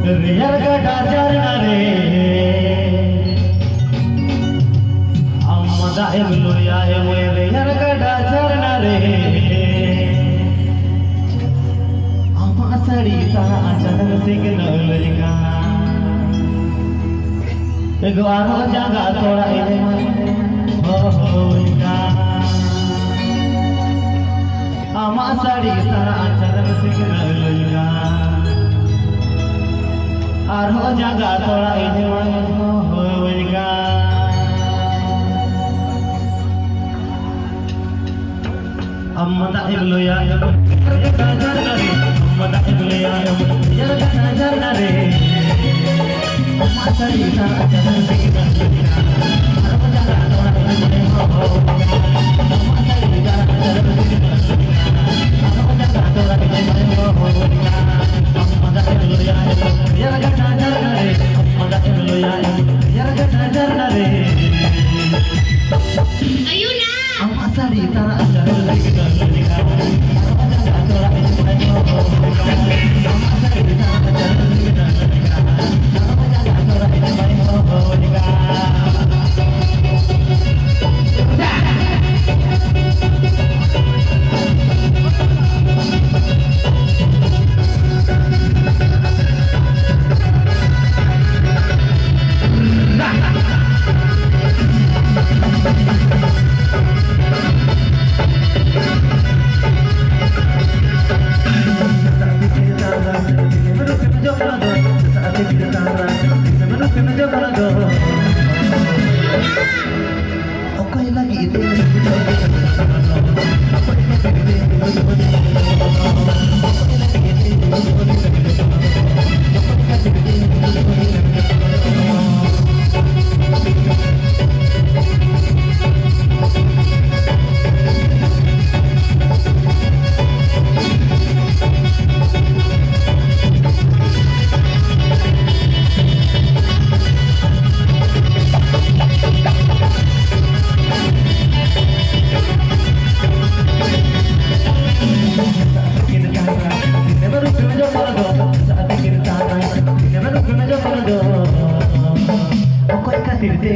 Riyar gada jarna re amma da emlo ya emwe riyar gada jarna re amma sari ta achadan signal ka ego aro jaga thoda ile ho ka amma sari ta achadan signal ka arho jaga thoda ile hoega amma da iblo ya jarna re amma da iblo ya jarna re amma sari ta achadan signal arho jaga thoda ile amma sari ta achadan signal arho jaga thoda ile hoega amma da iblo ya Ayun na! ang asalita ang okay lagi itu okay ka tirte